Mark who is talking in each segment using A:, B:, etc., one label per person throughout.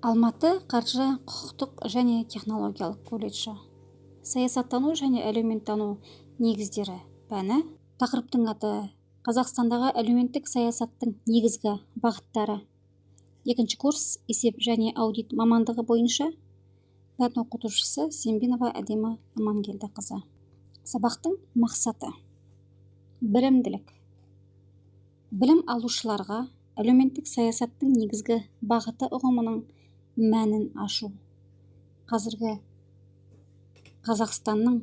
A: Алматы қаржы, құқықтық және технологиялық колледжі. Саясаттану және әлеуметтану негіздері пәні. Тақырыптың аты: Қазақстандағы әлеуметтік саясаттың негізгі бағыттары. Екінші курс есеп және аудит мамандығы бойынша. Пән оқытушысы Сембинова Әдемі Амангелдіқызы. Сабақтың мақсаты: білімділік. Білім алушыларға әлеуметтік саясаттың негізгі бағыты ұғымының мәнін ашу. Қазіргі Қазақстанның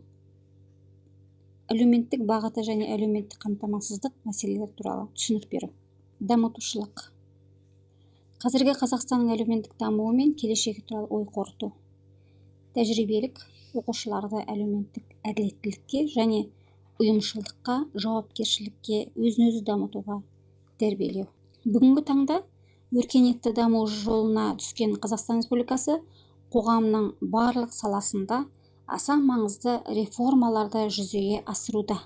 A: әлеуметтік бағыты және әлеуметтік қамтамасыздық мәселелері туралы түсінік беру. Дамытушылық. Қазіргі Қазақстанның әлеуметтік дамуы мен келешегі туралы ой қорыту. Тәжірибелік: оқушыларды әлеуметтік әділеттілікке және ұйымшылдыққа, жауапкершілікке, өзін-өзі дамытуға тәрбиелеу. Бүгінгі таңда өркениетті даму жолына түскен Қазақстан Республикасы қоғамның барлық саласында аса маңызды реформаларды жүзеге асыруда.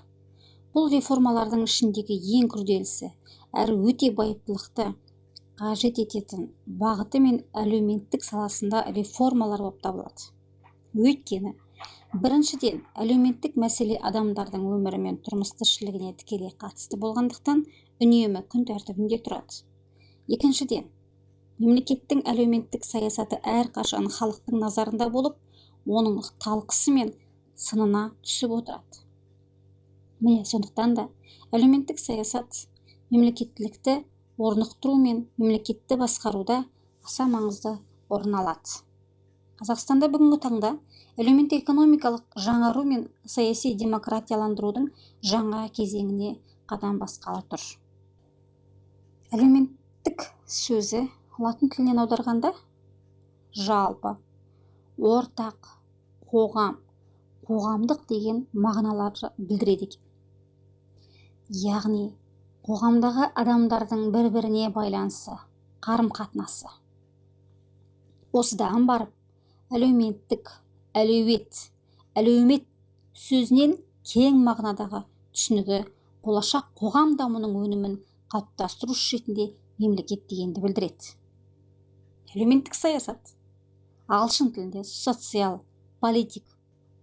A: Бұл реформалардың ішіндегі ең күрделісі әрі өте байыптылықты қажет ететін бағыты мен әлеуметтік саласында реформалар болып табылады. Өйткені біріншіден, әлеуметтік мәселе адамдардың өмірі мен тұрмыс тіршілігіне тікелей қатысты болғандықтан үнемі күн тәртібінде тұрады. Екіншіден, мемлекеттің әлеуметтік саясаты әрқашан халықтың назарында болып, оның талқысы мен сынына түсіп отырады. Міне сондықтан да әлеуметтік саясат мемлекеттілікті орнықтыру мен мемлекетті басқаруда аса маңызды орын алады. Қазақстанда бүгінгі таңда әлеуметтік-экономикалық жаңару мен саяси демократияландырудың жаңа кезеңіне қадам басқалы тұр. Әлеуметтік сөзі латын тілінен аударғанда жалпы, ортақ, қоғам, қоғамдық деген мағыналарды білдіреді екен. Яғни қоғамдағы адамдардың бір-біріне байланысы, қарым-қатынасы. Осыдан барып әлеуметтік, әлеумет сөзінен кең мағынадағы түсінігі болашақ қоғам дамуының өнімін қалыптастыру ретінде мемлекет дегенді білдіреді. Әлеуметтік саясат ағылшын тілінде социал, политик,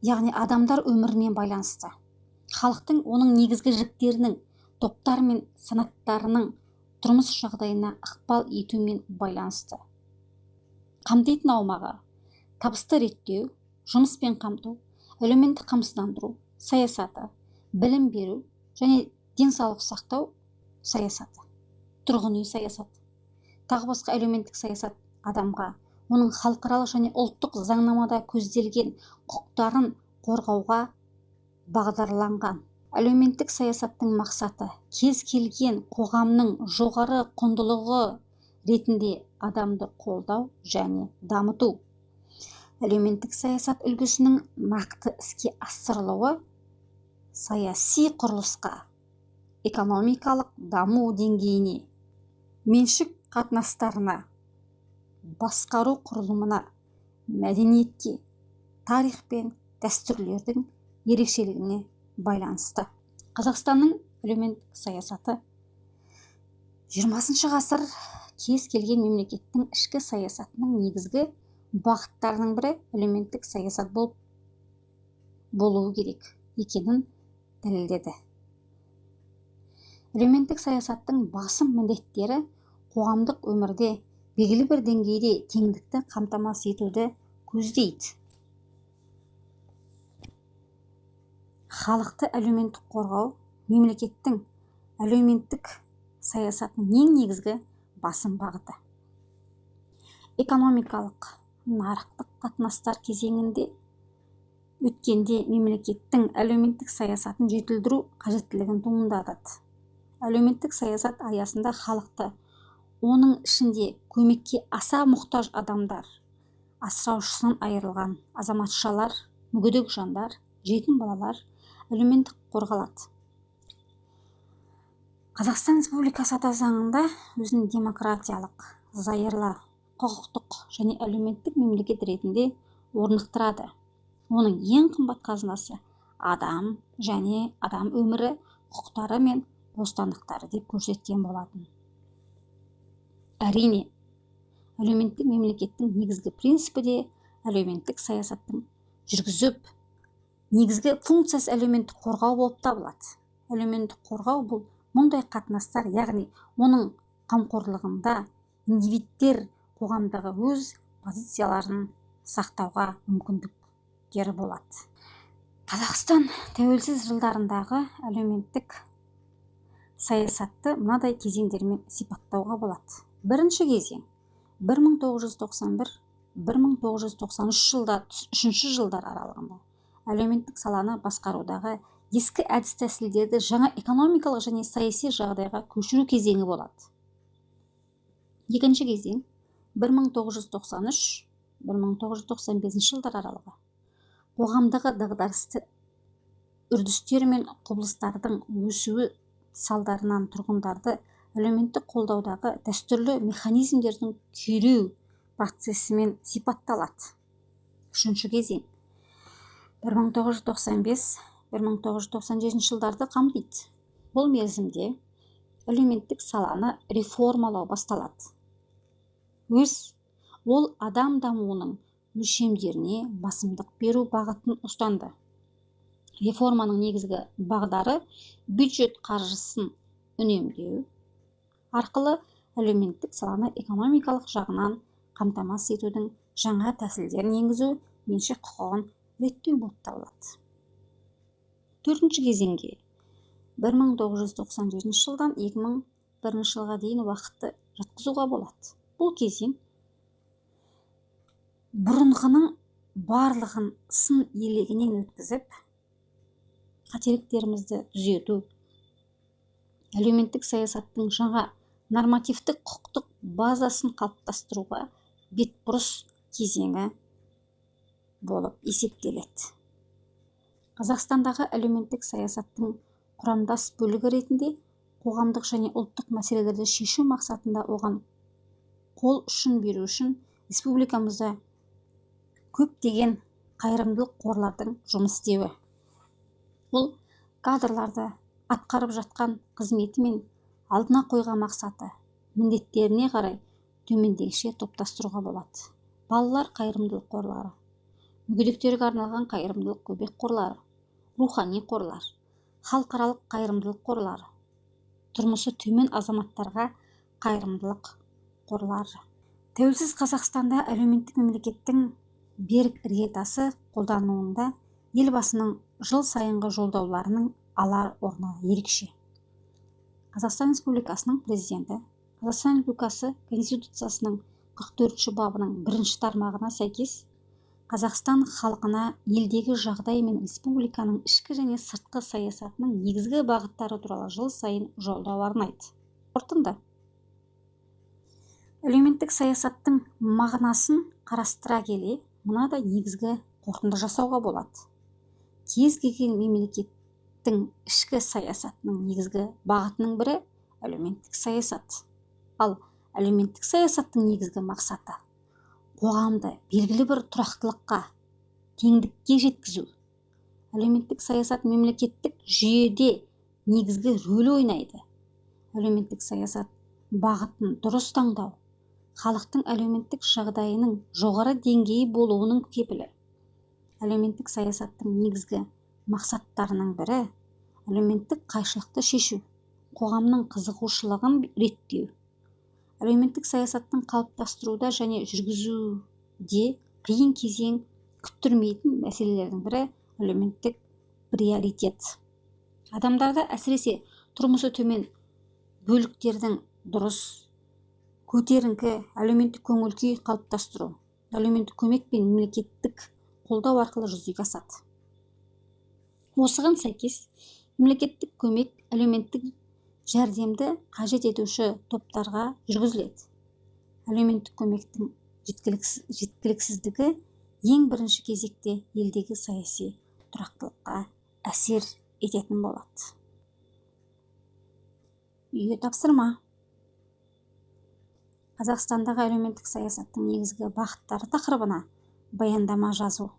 A: яғни адамдар өмірімен байланысты. Халықтың оның негізгі жіктерінің, топтар мен санаттарының тұрмыс жағдайына ықпал етумен байланысты. Қамтитын аумағы: табысты реттеу, жұмыспен қамту, әлеуметтік қамсыздандыру саясаты, білім беру және денсаулық сақтау саясаты, тұрғын үй саясаты. Тағы басқа әлеуметтік саясат адамға, оның халықаралық және ұлттық заңнамада көзделген құқықтарын қорғауға бағдарланған. Әлеуметтік саясаттың мақсаты кез келген қоғамның жоғары құндылығы ретінде адамды қолдау және дамыту. Әлеуметтік саясат үлгісінің нақты іске асырылуы саяси құрылысқа, экономикалық даму деңгейіне, меншік қатынастарына, басқару құрылымына, мәдениетке, тарих пен дәстүрлердің ерекшелігіне байланысты. Қазақстанның әлеуметтік саясаты 20 ғасыр кез келген мемлекеттің ішкі саясатының негізгі бағыттарының бірі әлеуметтік саясат болуы керек екенін дәлелдеді. Әлеуметтік саясаттың басым міндеттері қоғамдық өмірде белгілі бір деңгейде теңдікті қамтамасыз етуді көздейді. Халықты әлеуметтік қорғау мемлекеттің әлеуметтік саясатының ең негізгі басым бағыты. Экономикалық, нарықтық қатынастар кезеңінде өткенде мемлекеттің әлеуметтік саясатын жетілдіру қажеттілігін туындатады. Әлеуметтік саясат аясында халықты, оның ішінде көмекке аса мұқтаж адамдар, асыраушысынан айырылған азаматшалар, мүгедек жандар, жетім балалар әлеуметтік қорғалады. Қазақстан Республикасы ата заңында өзінің демократиялық, зайырлы, құқықтық және әлеуметтік мемлекет ретінде орнықтырады. Оның ең қымбат қазынасы адам және адам өмірі, құқықтары мен бостандықтары деп көрсеткен болатын. Әрине, әлеуметтік мемлекеттің негізгі принципі де әлеуметтік саясаттың жүргізіп негізгі функциясы әлеуметтік қорғау болып табылады. Әлеуметтік қорғау бұл мұндай қатынастар, яғни оның қамқорлығында индивидтер қоғамдағы өз позицияларын сақтауға мүмкіндіктері болады. Қазақстан тәуелсіз жылдарындағы әлеуметтік саясатты мынадай кезеңдермен сипаттауға болады. Бірінші кезең 1991-1993 жылдар аралығында әлеуметтік саланы басқарудағы ескі әдіс-тәсілдерді жаңа экономикалық және саяси жағдайға көшіру кезеңі болады. Екінші кезең 1993-1995 жылдар аралығы қоғамдағы дағдарысты үрдістер мен құбылыстардың өсуі салдарынан тұрғындарды әлеуметтік қолдаудағы дәстүрлі механизмдердің күйреу процесімен сипатталады. Үшінші кезең 1995-1997 жылдарды қамтиды. Бұл мерзімде әлеуметтік саланы реформалау басталады. Ол адам дамуының өлшемдеріне басымдық беру бағытын ұстанды. Реформаның негізгі бағдары бюджет қаржысын үнемдеу арқылы әлеуметтік саланы экономикалық жағынан қамтамасыз етудің жаңа тәсілдерін енгізу, меншік құқығын реттеу болып табылады. Төртінші кезеңге 1997 жылдан 2001 жылға дейін уақытты жатқызуға болады. Бұл кезең бұрынғының барлығын сын елегінен өткізіп, қателіктерімізді түзету, әлеуметтік саясаттың жаңа нормативтік құқықтық базасын қалыптастыруға бетбұрыс кезеңі болып есептеледі. Қазақстандағы әлеуметтік саясаттың құрамдас бөлігі ретінде қоғамдық және ұлттық мәселелерді шешу мақсатында оған қол ұшын беру үшін республикамызда көптеген қайырымдылық қорлардың жұмыс істеуі. Бұл кадрларды атқарып жатқан қызметі мен алдына қойған мақсаты, міндеттеріне қарай төмендегіше топтастыруға болады. Балалар қайырымдылық қорлары, мүгедектерге арналған қайырымдылық көмек қорлары, рухани қорлар, халықаралық қайырымдылық қорлары, тұрмысы төмен азаматтарға қайырымдылық қорлары. Тәуелсіз Қазақстанда әлеуметтік мемлекеттің берік іргетасы қолдануында елбасының жыл сайынғы жолдауларының алар орны ерекше. Қазақстан Республикасының президенті Қазақстан Республикасы Конституциясының 44 бабының 1 тармағына сәйкес Қазақстан халқына елдегі жағдай мен республиканың ішкі және сыртқы саясатының негізгі бағыттары туралы жыл сайын жолдау арнайды. Қорытынды. Әлеуметтік саясаттың мағынасын қарастыра келе, мынадай негізгі қорытынды жасауға болады. Кез келген мемлекеттің ішкі саясатының негізгі бағытының бірі әлеуметтік саясат. Ал әлеуметтік саясаттың негізгі мақсаты қоғамды белгілі бір тұрақтылыққа, теңдікке жеткізу. Әлеуметтік саясат мемлекеттік жүйеде негізгі рөл ойнайды. Әлеуметтік саясат бағытын дұрыс таңдау, халықтың әлеуметтік жағдайының жоғары деңгейі болуының кепілі. Әлеуметтік саясаттың негізгі мақсаттарының бірі әлеуметтік қайшылықты шешу, қоғамның қызығушылығын реттеу. Әлеуметтік саясаттың қалыптастыруда және жүргізуде қиын кезең күттірмейтін мәселелердің бірі әлеуметтік приоритет. Адамдарда әсіресе тұрмысы төмен бөліктердің дұрыс, көтеріңкі әлеуметтік көңіл-күй қалыптастыру, әлеуметтік көмек пен мемлекеттік қолдау арқылы жүзеге асады. Осыған сәйкес, мемлекеттік көмек әлеуметтік жәрдемді қажет етуші топтарға жүргізіледі. Әлеуметтік көмектің жеткіліксіздігі ең бірінші кезекте елдегі саяси тұрақтылыққа әсер ететін болады. Үйге тапсырма. Қазақстандағы әлеуметтік саясаттың негізгі бағыттары тақырыбына баяндама жазу.